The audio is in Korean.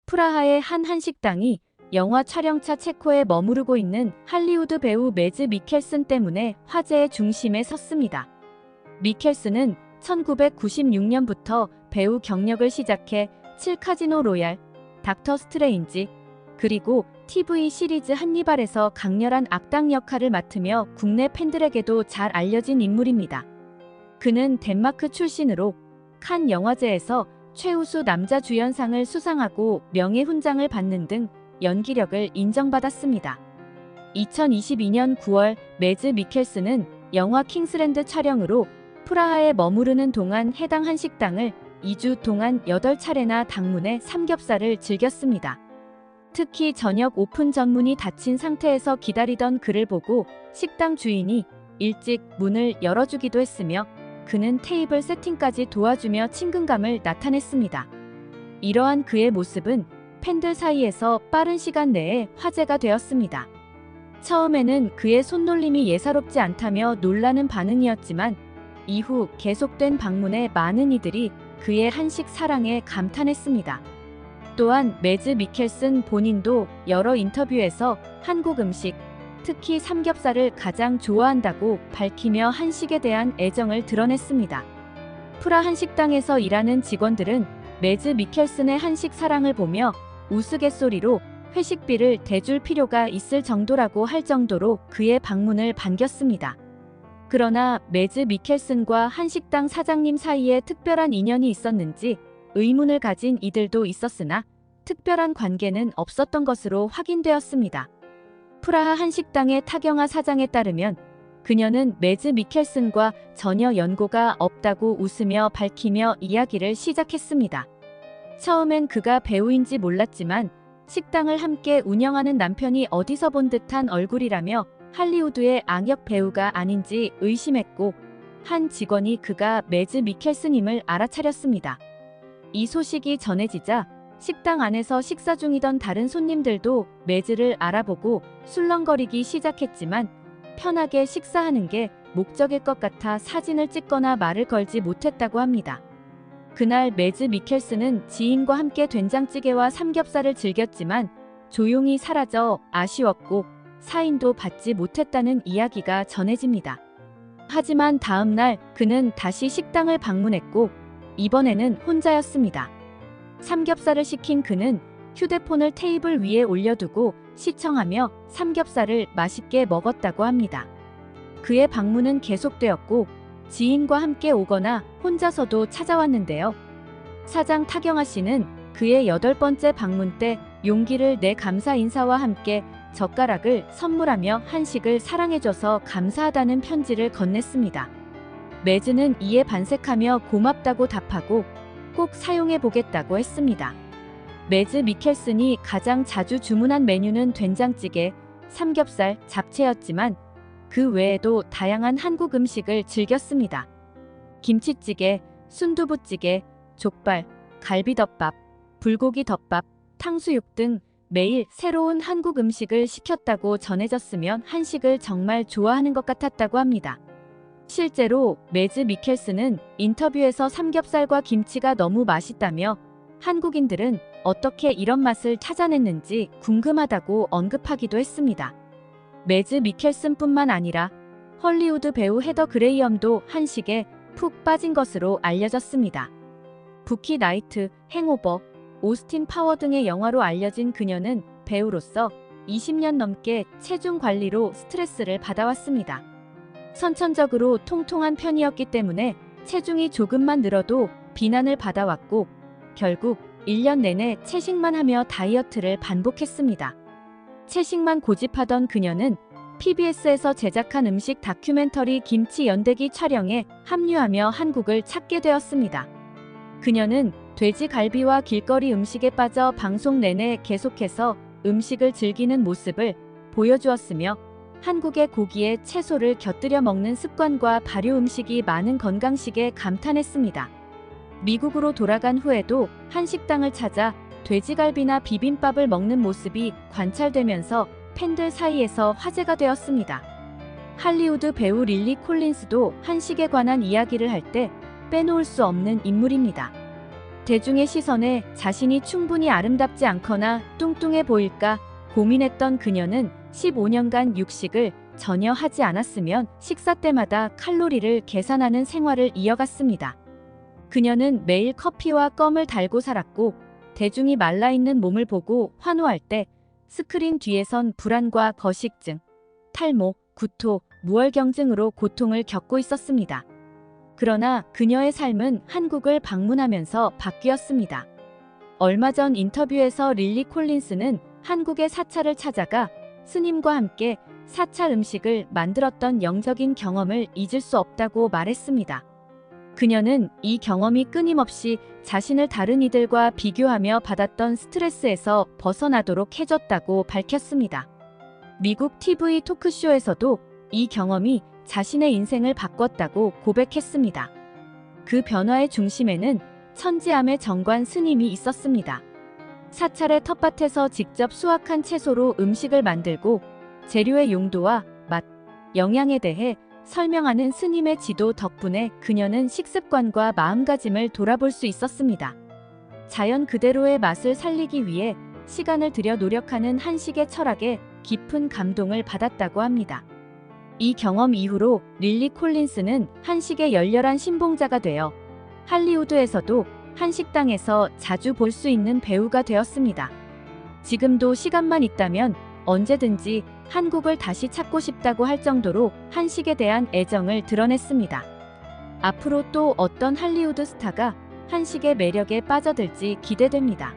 프라하의 한 한식당이 영화 촬영차 체코에 머무르고 있는 할리우드 배우 매즈 미켈슨 때문에 화제의 중심에 섰습니다. 미켈슨은 1996년부터 배우 경력을 시작해 7카지노 로얄, 닥터 스트레인지, 그리고 TV 시리즈 한니발에서 강렬한 악당 역할을 맡으며 국내 팬들에게도 잘 알려진 인물입니다. 그는 덴마크 출신으로 칸 영화제에서 최우수 남자 주연상을 수상하고 명예훈장을 받는 등 연기력을 인정받았습니다. 2022년 9월 매즈 미켈슨은 영화 킹스랜드 촬영으로 프라하에 머무르는 동안 해당 한식당을 2주 동안 8차례나 방문해 삼겹살을 즐겼습니다. 특히 저녁 오픈 전문이 닫힌 상태에서 기다리던 그를 보고 식당 주인이 일찍 문을 열어주기도 했으며 그는 테이블 세팅까지 도와주며 친근감을 나타냈습니다. 이러한 그의 모습은 팬들 사이에서 빠른 시간 내에 화제가 되었습니다. 처음에는 그의 손놀림이 예사롭지 않다며 놀라는 반응이었지만 이후 계속된 방문에 많은 이들이 그의 한식 사랑에 감탄했습니다. 또한 매즈 미켈슨 본인도 여러 인터뷰에서 한국 음식, 특히 삼겹살을 가장 좋아한다고 밝히며 한식에 대한 애정을 드러냈습니다. 프라 한식당에서 일하는 직원들은 매즈 미켈슨의 한식 사랑을 보며 우스갯소리로 회식비를 대줄 필요가 있을 정도라고 할 정도로 그의 방문을 반겼습니다. 그러나 매즈 미켈슨과 한식당 사장님 사이에 특별한 인연이 있었는지 의문을 가진 이들도 있었으나 특별한 관계는 없었던 것으로 확인되었습니다. 프라하 한식당의 타경아 사장에 따르면 그녀는 매즈 미켈슨과 전혀 연고가 없다고 웃으며 밝히며 이야기를 시작했습니다. 처음엔 그가 배우인지 몰랐지만 식당을 함께 운영하는 남편이 어디서 본 듯한 얼굴이라며 할리우드의 악역 배우가 아닌지 의심했고 한 직원이 그가 매즈 미켈슨임을 알아차렸습니다. 이 소식이 전해지자 식당 안에서 식사 중이던 다른 손님들도 매즈를 알아보고 술렁거리기 시작했지만 편하게 식사하는 게 목적일 것 같아 사진을 찍거나 말을 걸지 못했다고 합니다. 그날 매즈 미켈슨은 지인과 함께 된장찌개와 삼겹살을 즐겼지만 조용히 사라져 아쉬웠고 사인도 받지 못했다는 이야기가 전해집니다. 하지만 다음 날 그는 다시 식당을 방문했고 이번에는 혼자였습니다. 삼겹살을 시킨 그는 휴대폰을 테이블 위에 올려두고 시청하며 삼겹살을 맛있게 먹었다고 합니다. 그의 방문은 계속되었고 지인과 함께 오거나 혼자서도 찾아왔는데요. 사장 타경아 씨는 그의 8번째 방문 때 용기를 내 감사 인사와 함께 젓가락을 선물하며 한식을 사랑해줘서 감사하다는 편지를 건넸습니다. 매즈는 이에 반색하며 고맙다고 답하고 꼭 사용해보겠다고 했습니다. 매즈 미켈슨이 가장 자주 주문한 메뉴는 된장찌개, 삼겹살, 잡채였지만 그 외에도 다양한 한국 음식을 즐겼습니다. 김치찌개, 순두부찌개, 족발, 갈비덮밥, 불고기 덮밥, 탕수육 등 매일 새로운 한국 음식을 시켰다고 전해졌으면 한식을 정말 좋아하는 것 같았다고 합니다. 실제로 매즈 미켈슨은 인터뷰에서 삼겹살과 김치가 너무 맛있다며 한국인들은 어떻게 이런 맛을 찾아냈는지 궁금하다고 언급하기도 했습니다. 매즈 미켈슨뿐만 아니라 헐리우드 배우 헤더 그레이엄도 한식에 푹 빠진 것으로 알려졌습니다. 부키 나이트, 행오버, 오스틴 파워 등의 영화로 알려진 그녀는 배우로서 20년 넘게 체중 관리로 스트레스를 받아왔습니다. 선천적으로 통통한 편이었기 때문에 체중이 조금만 늘어도 비난을 받아왔고 결국 1년 내내 채식만 하며 다이어트를 반복했습니다. 채식만 고집하던 그녀는 PBS에서 제작한 음식 다큐멘터리 김치 연대기 촬영에 합류하며 한국을 찾게 되었습니다. 그녀는 돼지갈비와 길거리 음식에 빠져 방송 내내 계속해서 음식을 즐기는 모습을 보여주었으며 한국의 고기에 채소를 곁들여 먹는 습관과 발효 음식이 많은 건강식에 감탄했습니다. 미국으로 돌아간 후에도 한식당을 찾아 돼지갈비나 비빔밥을 먹는 모습이 관찰되면서 팬들 사이에서 화제가 되었습니다. 할리우드 배우 릴리 콜린스도 한식에 관한 이야기를 할 때 빼놓을 수 없는 인물입니다. 대중의 시선에 자신이 충분히 아름답지 않거나 뚱뚱해 보일까 고민했던 그녀는 15년간 육식을 전혀 하지 않았으면 식사 때마다 칼로리를 계산하는 생활을 이어갔습니다. 그녀는 매일 커피와 껌을 달고 살았고 대중이 말라있는 몸을 보고 환호할 때 스크린 뒤에선 불안과 거식증, 탈모, 구토, 무월경증으로 고통을 겪고 있었습니다. 그러나 그녀의 삶은 한국을 방문하면서 바뀌었습니다. 얼마 전 인터뷰에서 릴리 콜린스는 한국의 사찰을 찾아가 스님과 함께 사찰 음식을 만들었던 영적인 경험을 잊을 수 없다고 말했습니다. 그녀는 이 경험이 끊임없이 자신을 다른 이들과 비교하며 받았던 스트레스에서 벗어나도록 해줬다고 밝혔습니다. 미국 TV 토크쇼에서도 이 경험이 자신의 인생을 바꿨다고 고백했습니다. 그 변화의 중심에는 천지암의 정관 스님이 있었습니다. 사찰의 텃밭에서 직접 수확한 채소로 음식을 만들고 재료의 용도와 맛, 영양에 대해 설명하는 스님의 지도 덕분에 그녀는 식습관과 마음가짐을 돌아볼 수 있었습니다. 자연 그대로의 맛을 살리기 위해 시간을 들여 노력하는 한식의 철학에 깊은 감동을 받았다고 합니다. 이 경험 이후로 릴리 콜린스는 한식의 열렬한 신봉자가 되어 할리우드에서도 한식당에서 자주 볼 수 있는 배우가 되었습니다. 지금도 시간만 있다면 언제든지 한국을 다시 찾고 싶다고 할 정도로 한식에 대한 애정을 드러냈습니다. 앞으로 또 어떤 할리우드 스타가 한식의 매력에 빠져들지 기대됩니다.